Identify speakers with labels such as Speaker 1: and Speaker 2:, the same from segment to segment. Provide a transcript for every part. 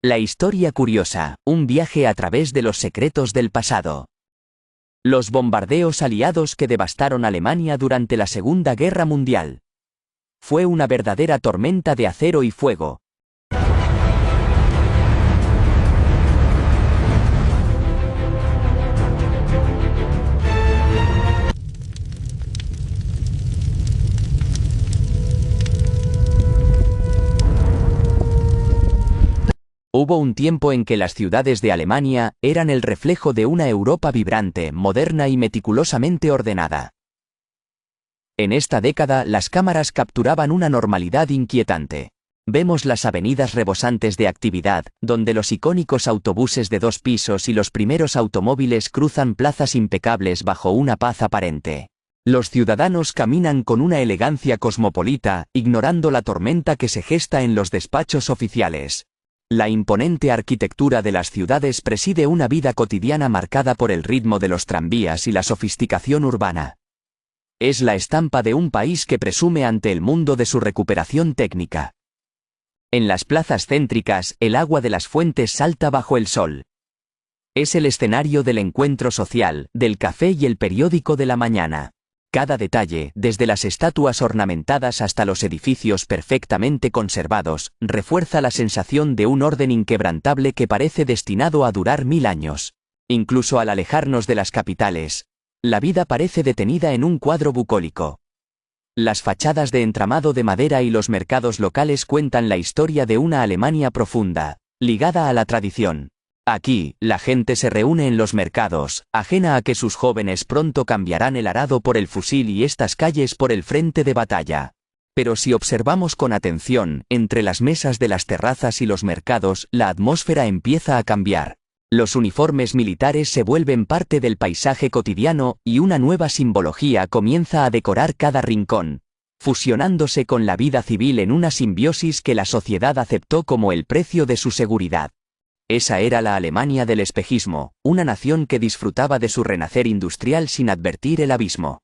Speaker 1: La historia curiosa, un viaje a través de los secretos del pasado. Los bombardeos aliados que devastaron Alemania durante la Segunda Guerra Mundial. Fue una verdadera tormenta de acero y fuego. Hubo un tiempo en que las ciudades de Alemania eran el reflejo de una Europa vibrante, moderna y meticulosamente ordenada. En esta década las cámaras capturaban una normalidad inquietante. Vemos las avenidas rebosantes de actividad, donde los icónicos autobuses de 2 pisos y los primeros automóviles cruzan plazas impecables bajo una paz aparente. Los ciudadanos caminan con una elegancia cosmopolita, ignorando la tormenta que se gesta en los despachos oficiales. La imponente arquitectura de las ciudades preside una vida cotidiana marcada por el ritmo de los tranvías y la sofisticación urbana. Es la estampa de un país que presume ante el mundo de su recuperación técnica. En las plazas céntricas, el agua de las fuentes salta bajo el sol. Es el escenario del encuentro social, del café y el periódico de la mañana. Cada detalle, desde las estatuas ornamentadas hasta los edificios perfectamente conservados, refuerza la sensación de un orden inquebrantable que parece destinado a durar 1000 años. Incluso al alejarnos de las capitales, la vida parece detenida en un cuadro bucólico. Las fachadas de entramado de madera y los mercados locales cuentan la historia de una Alemania profunda, ligada a la tradición. Aquí, la gente se reúne en los mercados, ajena a que sus jóvenes pronto cambiarán el arado por el fusil y estas calles por el frente de batalla. Pero si observamos con atención, entre las mesas de las terrazas y los mercados, la atmósfera empieza a cambiar. Los uniformes militares se vuelven parte del paisaje cotidiano y una nueva simbología comienza a decorar cada rincón, fusionándose con la vida civil en una simbiosis que la sociedad aceptó como el precio de su seguridad. Esa era la Alemania del espejismo, una nación que disfrutaba de su renacer industrial sin advertir el abismo.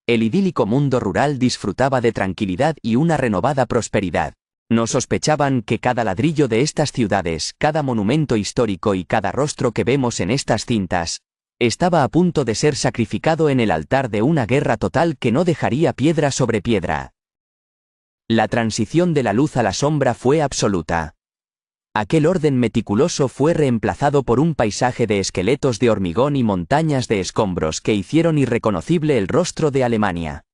Speaker 1: El idílico mundo rural disfrutaba de tranquilidad y una renovada prosperidad. No sospechaban que cada ladrillo de estas ciudades, cada monumento histórico y cada rostro que vemos en estas cintas, estaba a punto de ser sacrificado en el altar de una guerra total que no dejaría piedra sobre piedra. La transición de la luz a la sombra fue absoluta. Aquel orden meticuloso fue reemplazado por un paisaje de esqueletos de hormigón y montañas de escombros que hicieron irreconocible el rostro de Alemania.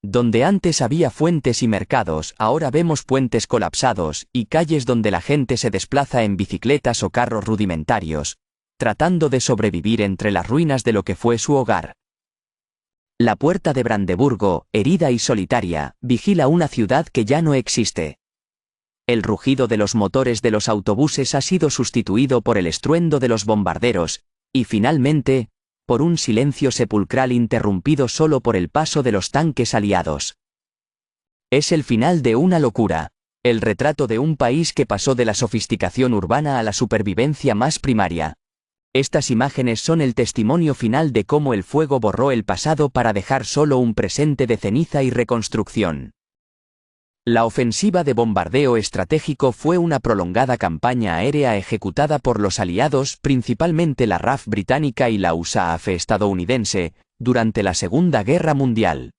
Speaker 1: Donde antes había fuentes y mercados, ahora vemos puentes colapsados y calles donde la gente se desplaza en bicicletas o carros rudimentarios, tratando de sobrevivir entre las ruinas de lo que fue su hogar. La puerta de Brandeburgo, herida y solitaria, vigila una ciudad que ya no existe. El rugido de los motores de los autobuses ha sido sustituido por el estruendo de los bombarderos, y finalmente, por un silencio sepulcral interrumpido solo por el paso de los tanques aliados. Es el final de una locura, el retrato de un país que pasó de la sofisticación urbana a la supervivencia más primaria. Estas imágenes son el testimonio final de cómo el fuego borró el pasado para dejar solo un presente de ceniza y reconstrucción. La ofensiva de bombardeo estratégico fue una prolongada campaña aérea ejecutada por los aliados, principalmente la RAF británica y la USAAF estadounidense, durante la Segunda Guerra Mundial.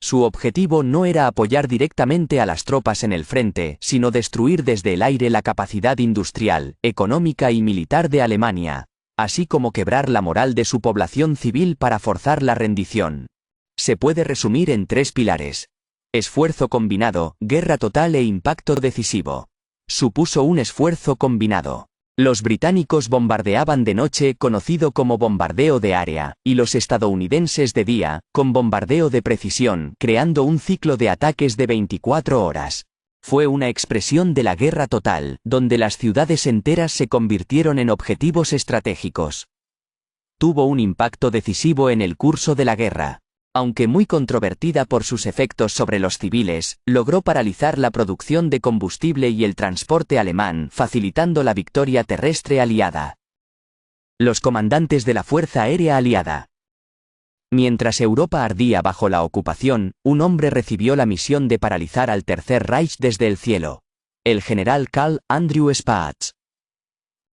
Speaker 1: Su objetivo no era apoyar directamente a las tropas en el frente, sino destruir desde el aire la capacidad industrial, económica y militar de Alemania, así como quebrar la moral de su población civil para forzar la rendición. Se puede resumir en 3 pilares. Esfuerzo combinado, guerra total e impacto decisivo. Supuso un esfuerzo combinado. Los británicos bombardeaban de noche, conocido como bombardeo de área, y los estadounidenses de día, con bombardeo de precisión, creando un ciclo de ataques de 24 horas. Fue una expresión de la guerra total, donde las ciudades enteras se convirtieron en objetivos estratégicos. Tuvo un impacto decisivo en el curso de la guerra. Aunque muy controvertida por sus efectos sobre los civiles, logró paralizar la producción de combustible y el transporte alemán, facilitando la victoria terrestre aliada. Los comandantes de la Fuerza Aérea Aliada. Mientras Europa ardía bajo la ocupación, un hombre recibió la misión de paralizar al Tercer Reich desde el cielo. el general Carl Andrew Spaatz.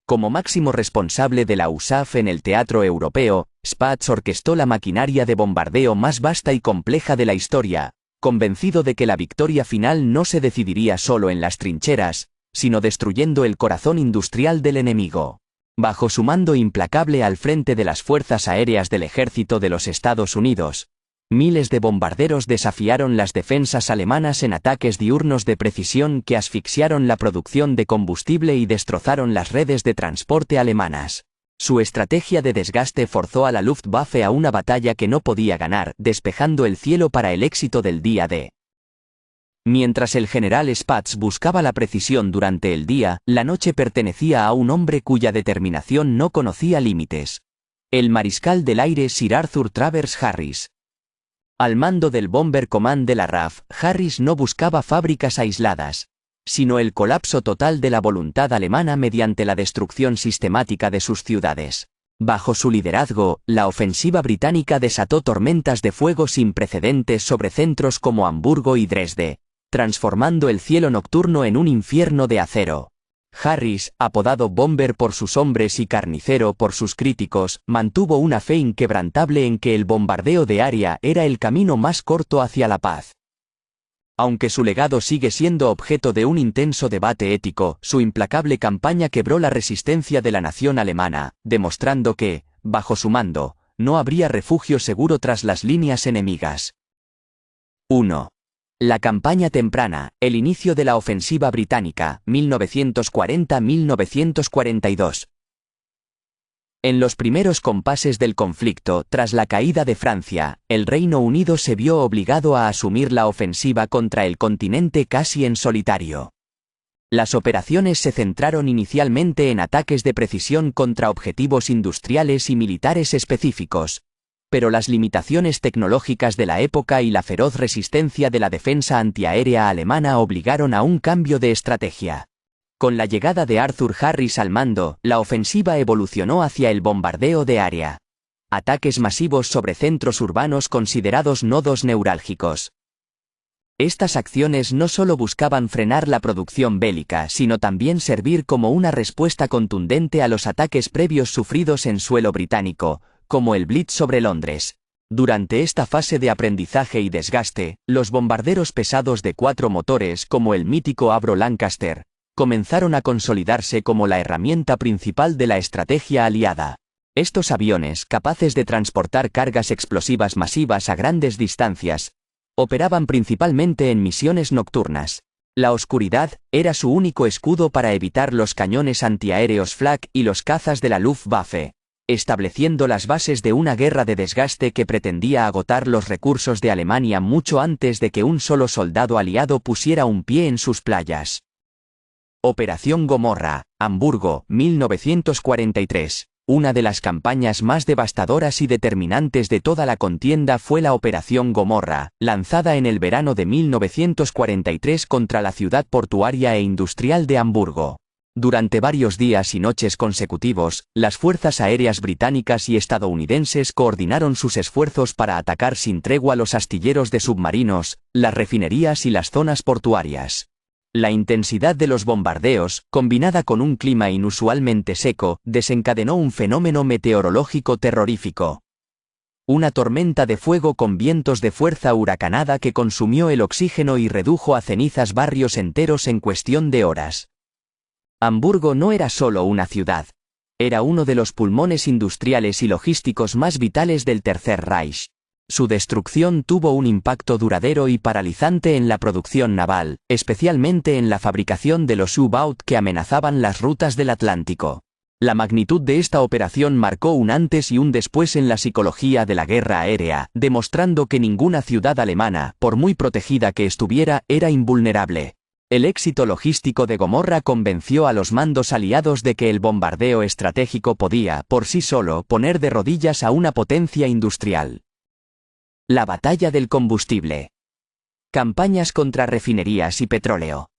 Speaker 1: Como máximo responsable de la USAF en el teatro europeo, Spaatz orquestó la maquinaria de bombardeo más vasta y compleja de la historia, convencido de que la victoria final no se decidiría solo en las trincheras, sino destruyendo el corazón industrial del enemigo. Bajo su mando implacable al frente de las fuerzas aéreas del ejército de los Estados Unidos, miles de bombarderos desafiaron las defensas alemanas en ataques diurnos de precisión que asfixiaron la producción de combustible y destrozaron las redes de transporte alemanas. Su estrategia de desgaste forzó a la Luftwaffe a una batalla que no podía ganar, despejando el cielo para el éxito del día D. Mientras el general Spaatz buscaba la precisión durante el día, la noche pertenecía a un hombre cuya determinación no conocía límites. El mariscal del aire Sir Arthur Travers Harris. Al mando del Bomber Command de la RAF, Harris no buscaba fábricas aisladas, sino el colapso total de la voluntad alemana mediante la destrucción sistemática de sus ciudades. Bajo su liderazgo, la ofensiva británica desató tormentas de fuego sin precedentes sobre centros como Hamburgo y Dresde, transformando el cielo nocturno en un infierno de acero. Harris, apodado Bomber por sus hombres y Carnicero por sus críticos, mantuvo una fe inquebrantable en que el bombardeo de área era el camino más corto hacia la paz. Aunque su legado sigue siendo objeto de un intenso debate ético, su implacable campaña quebró la resistencia de la nación alemana, demostrando que, bajo su mando, no habría refugio seguro tras las líneas enemigas. 1. La campaña temprana, el inicio de la ofensiva británica, 1940-1942. En los primeros compases del conflicto, tras la caída de Francia, el Reino Unido se vio obligado a asumir la ofensiva contra el continente casi en solitario. Las operaciones se centraron inicialmente en ataques de precisión contra objetivos industriales y militares específicos, pero las limitaciones tecnológicas de la época y la feroz resistencia de la defensa antiaérea alemana obligaron a un cambio de estrategia. Con la llegada de Arthur Harris al mando, la ofensiva evolucionó hacia el bombardeo de área. Ataques masivos sobre centros urbanos considerados nodos neurálgicos. Estas acciones no solo buscaban frenar la producción bélica, sino también servir como una respuesta contundente a los ataques previos sufridos en suelo británico, como el Blitz sobre Londres. Durante esta fase de aprendizaje y desgaste, los bombarderos pesados de 4 motores como el mítico Avro Lancaster, comenzaron a consolidarse como la herramienta principal de la estrategia aliada. Estos aviones, capaces de transportar cargas explosivas masivas a grandes distancias, operaban principalmente en misiones nocturnas. La oscuridad era su único escudo para evitar los cañones antiaéreos Flak y los cazas de la Luftwaffe, estableciendo las bases de una guerra de desgaste que pretendía agotar los recursos de Alemania mucho antes de que un solo soldado aliado pusiera un pie en sus playas. Operación Gomorra, Hamburgo, 1943. Una de las campañas más devastadoras y determinantes de toda la contienda fue la Operación Gomorra, lanzada en el verano de 1943 contra la ciudad portuaria e industrial de Hamburgo. Durante varios días y noches consecutivos, las fuerzas aéreas británicas y estadounidenses coordinaron sus esfuerzos para atacar sin tregua los astilleros de submarinos, las refinerías y las zonas portuarias. La intensidad de los bombardeos, combinada con un clima inusualmente seco, desencadenó un fenómeno meteorológico terrorífico. Una tormenta de fuego con vientos de fuerza huracanada que consumió el oxígeno y redujo a cenizas barrios enteros en cuestión de horas. Hamburgo no era solo una ciudad. Era uno de los pulmones industriales y logísticos más vitales del Tercer Reich. Su destrucción tuvo un impacto duradero y paralizante en la producción naval, especialmente en la fabricación de los U-Boot que amenazaban las rutas del Atlántico. La magnitud de esta operación marcó un antes y un después en la psicología de la guerra aérea, demostrando que ninguna ciudad alemana, por muy protegida que estuviera, era invulnerable. El éxito logístico de Gomorra convenció a los mandos aliados de que el bombardeo estratégico podía, por sí solo, poner de rodillas a una potencia industrial. La batalla del combustible. Campañas contra refinerías y petróleo.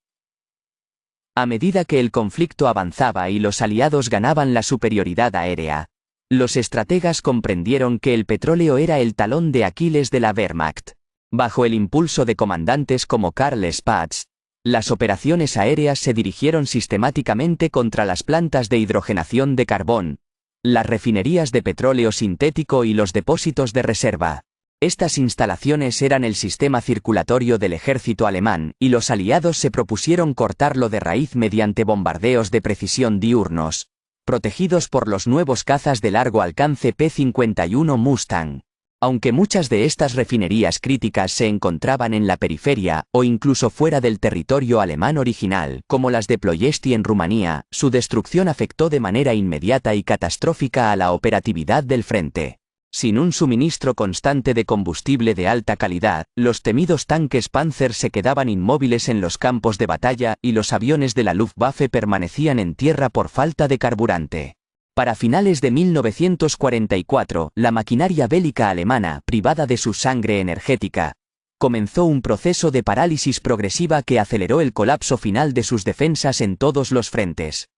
Speaker 1: A medida que el conflicto avanzaba y los aliados ganaban la superioridad aérea, los estrategas comprendieron que el petróleo era el talón de Aquiles de la Wehrmacht. Bajo el impulso de comandantes como Karl Spaatz, Las operaciones aéreas se dirigieron sistemáticamente contra las plantas de hidrogenación de carbón, las refinerías de petróleo sintético y los depósitos de reserva. Estas instalaciones eran el sistema circulatorio del ejército alemán, y los aliados se propusieron cortarlo de raíz mediante bombardeos de precisión diurnos, protegidos por los nuevos cazas de largo alcance P-51 Mustang. Aunque muchas de estas refinerías críticas se encontraban en la periferia o incluso fuera del territorio alemán original, como las de Ploiesti en Rumanía, su destrucción afectó de manera inmediata y catastrófica a la operatividad del frente. Sin un suministro constante de combustible de alta calidad, los temidos tanques Panzer se quedaban inmóviles en los campos de batalla y los aviones de la Luftwaffe permanecían en tierra por falta de carburante. Para finales de 1944, la maquinaria bélica alemana, privada de su sangre energética, comenzó un proceso de parálisis progresiva que aceleró el colapso final de sus defensas en todos los frentes.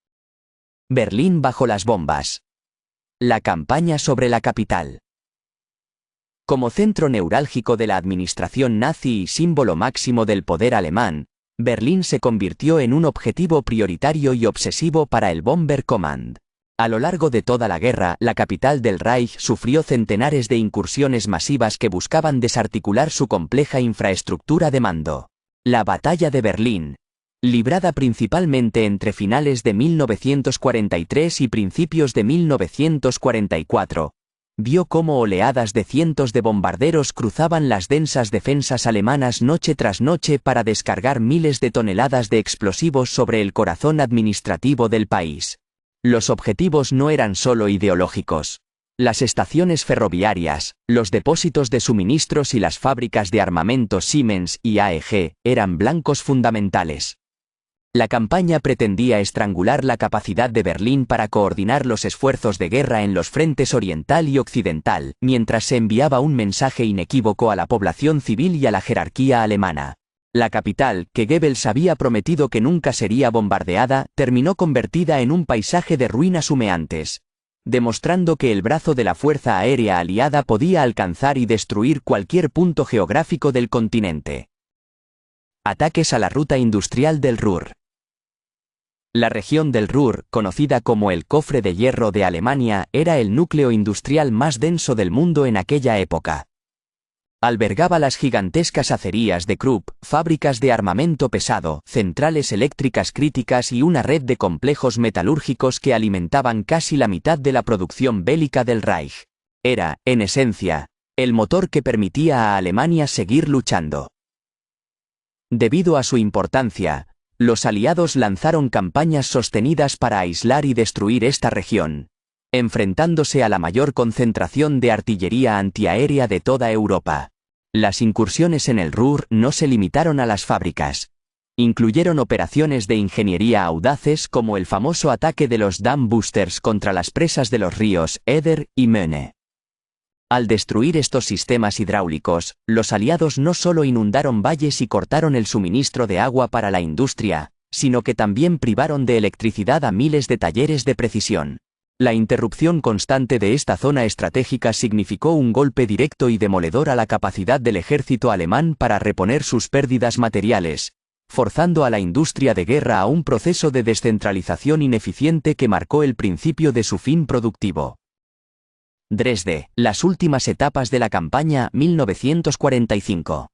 Speaker 1: Berlín bajo las bombas. La campaña sobre la capital. Como centro neurálgico de la administración nazi y símbolo máximo del poder alemán, Berlín se convirtió en un objetivo prioritario y obsesivo para el Bomberkommando. A lo largo de toda la guerra, la capital del Reich sufrió centenares de incursiones masivas que buscaban desarticular su compleja infraestructura de mando. La Batalla de Berlín, librada principalmente entre finales de 1943 y principios de 1944, vio cómo oleadas de cientos de bombarderos cruzaban las densas defensas alemanas noche tras noche para descargar miles de toneladas de explosivos sobre el corazón administrativo del país. Los objetivos no eran solo ideológicos. Las estaciones ferroviarias, los depósitos de suministros y las fábricas de armamento Siemens y AEG eran blancos fundamentales. La campaña pretendía estrangular la capacidad de Berlín para coordinar los esfuerzos de guerra en los frentes oriental y occidental, mientras se enviaba un mensaje inequívoco a la población civil y a la jerarquía alemana. La capital, que Goebbels había prometido que nunca sería bombardeada, terminó convertida en un paisaje de ruinas humeantes, demostrando que el brazo de la Fuerza Aérea Aliada podía alcanzar y destruir cualquier punto geográfico del continente. Ataques a la ruta industrial del Ruhr. La región del Ruhr, conocida como el cofre de hierro de Alemania, era el núcleo industrial más denso del mundo en aquella época. Albergaba las gigantescas acerías de Krupp, fábricas de armamento pesado, centrales eléctricas críticas y una red de complejos metalúrgicos que alimentaban casi la mitad de la producción bélica del Reich. Era, en esencia, el motor que permitía a Alemania seguir luchando. Debido a su importancia, los aliados lanzaron campañas sostenidas para aislar y destruir esta región, enfrentándose a la mayor concentración de artillería antiaérea de toda Europa. Las incursiones en el Ruhr no se limitaron a las fábricas. Incluyeron operaciones de ingeniería audaces como el famoso ataque de los Dam Boosters contra las presas de los ríos Eder y Möhne. Al destruir estos sistemas hidráulicos, los aliados no solo inundaron valles y cortaron el suministro de agua para la industria, sino que también privaron de electricidad a miles de talleres de precisión. La interrupción constante de esta zona estratégica significó un golpe directo y demoledor a la capacidad del ejército alemán para reponer sus pérdidas materiales, forzando a la industria de guerra a un proceso de descentralización ineficiente que marcó el principio de su fin productivo. Dresde, las últimas etapas de la campaña 1945.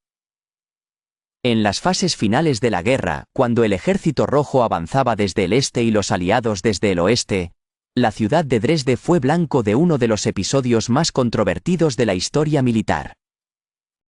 Speaker 1: En las fases finales de la guerra, cuando el ejército rojo avanzaba desde el este y los aliados desde el oeste, la ciudad de Dresde fue blanco de uno de los episodios más controvertidos de la historia militar.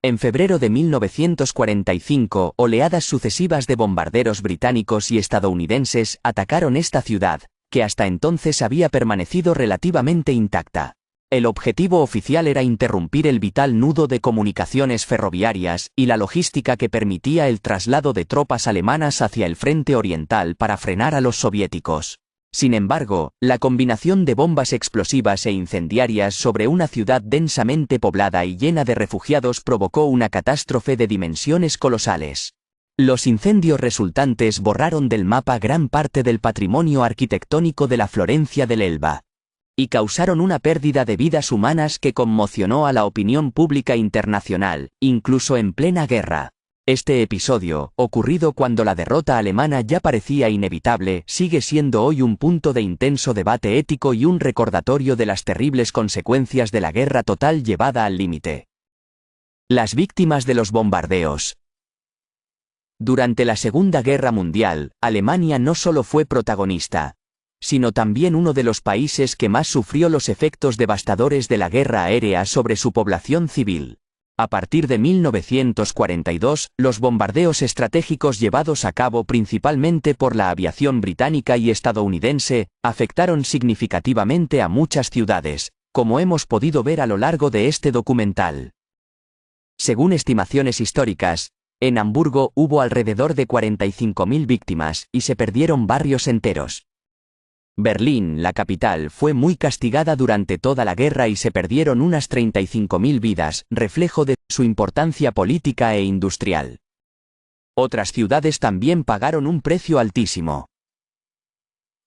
Speaker 1: En febrero de 1945, oleadas sucesivas de bombarderos británicos y estadounidenses atacaron esta ciudad, que hasta entonces había permanecido relativamente intacta. El objetivo oficial era interrumpir el vital nudo de comunicaciones ferroviarias y la logística que permitía el traslado de tropas alemanas hacia el frente oriental para frenar a los soviéticos. Sin embargo, la combinación de bombas explosivas e incendiarias sobre una ciudad densamente poblada y llena de refugiados provocó una catástrofe de dimensiones colosales. Los incendios resultantes borraron del mapa gran parte del patrimonio arquitectónico de la Florencia del Elba, y causaron una pérdida de vidas humanas que conmocionó a la opinión pública internacional, incluso en plena guerra. Este episodio, ocurrido cuando la derrota alemana ya parecía inevitable, sigue siendo hoy un punto de intenso debate ético y un recordatorio de las terribles consecuencias de la guerra total llevada al límite. Las víctimas de los bombardeos. Durante la Segunda Guerra Mundial, Alemania no solo fue protagonista, sino también uno de los países que más sufrió los efectos devastadores de la guerra aérea sobre su población civil. A partir de 1942, los bombardeos estratégicos llevados a cabo principalmente por la aviación británica y estadounidense, afectaron significativamente a muchas ciudades, como hemos podido ver a lo largo de este documental. Según estimaciones históricas, en Hamburgo hubo alrededor de 45.000 víctimas y se perdieron barrios enteros. Berlín, la capital, fue muy castigada durante toda la guerra y se perdieron unas 35.000 vidas, reflejo de su importancia política e industrial. Otras ciudades también pagaron un precio altísimo.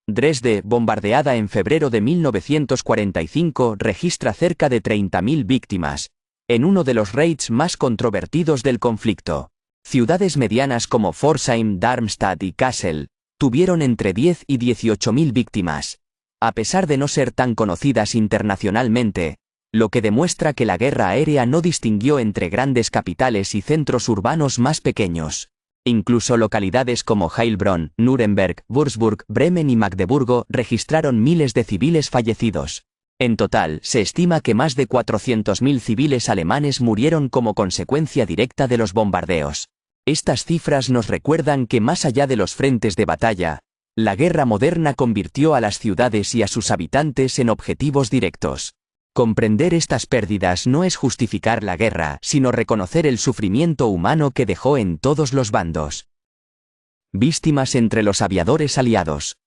Speaker 1: Dresde, bombardeada en febrero de 1945, registra cerca de 30.000 víctimas, en uno de los raids más controvertidos del conflicto. Ciudades medianas como Pforzheim, Darmstadt y Kassel tuvieron entre 10 y 18.000 víctimas, a pesar de no ser tan conocidas internacionalmente, lo que demuestra que la guerra aérea no distinguió entre grandes capitales y centros urbanos más pequeños. Incluso localidades como Heilbronn, Nuremberg, Würzburg, Bremen y Magdeburgo registraron miles de civiles fallecidos. En total, se estima que más de 400.000 civiles alemanes murieron como consecuencia directa de los bombardeos. Estas cifras nos recuerdan que más allá de los frentes de batalla, la guerra moderna convirtió a las ciudades y a sus habitantes en objetivos directos. Comprender estas pérdidas no es justificar la guerra, sino reconocer el sufrimiento humano que dejó en todos los bandos. Víctimas entre los aviadores aliados.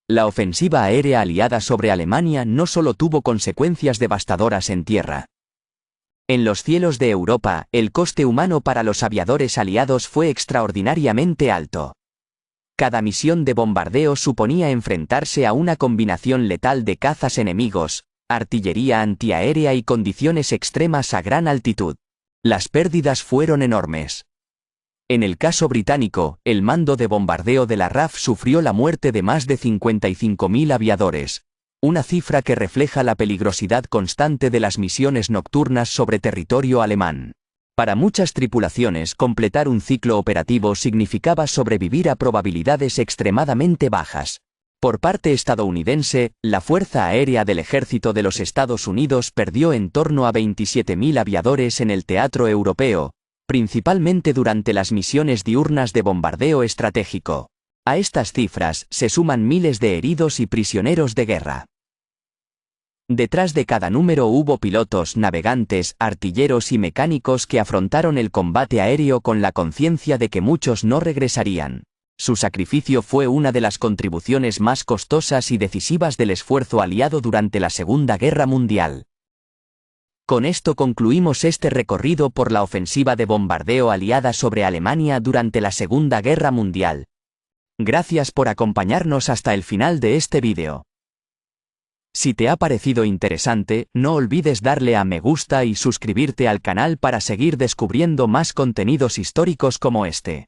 Speaker 1: La ofensiva aérea aliada sobre Alemania no solo tuvo consecuencias devastadoras en tierra. En los cielos de Europa, el coste humano para los aviadores aliados fue extraordinariamente alto. Cada misión de bombardeo suponía enfrentarse a una combinación letal de cazas enemigos, artillería antiaérea y condiciones extremas a gran altitud. Las pérdidas fueron enormes. En el caso británico, el mando de bombardeo de la RAF sufrió la muerte de más de 55.000 aviadores. Una cifra que refleja la peligrosidad constante de las misiones nocturnas sobre territorio alemán. Para muchas tripulaciones, completar un ciclo operativo significaba sobrevivir a probabilidades extremadamente bajas. Por parte estadounidense, la Fuerza Aérea del Ejército de los Estados Unidos perdió en torno a 27.000 aviadores en el teatro europeo, principalmente durante las misiones diurnas de bombardeo estratégico. A estas cifras se suman miles de heridos y prisioneros de guerra. Detrás de cada número hubo pilotos, navegantes, artilleros y mecánicos que afrontaron el combate aéreo con la conciencia de que muchos no regresarían. Su sacrificio fue una de las contribuciones más costosas y decisivas del esfuerzo aliado durante la Segunda Guerra Mundial. Con esto concluimos este recorrido por la ofensiva de bombardeo aliada sobre Alemania durante la Segunda Guerra Mundial. Gracias por acompañarnos hasta el final de este vídeo. Si te ha parecido interesante, no olvides darle a me gusta y suscribirte al canal para seguir descubriendo más contenidos históricos como este.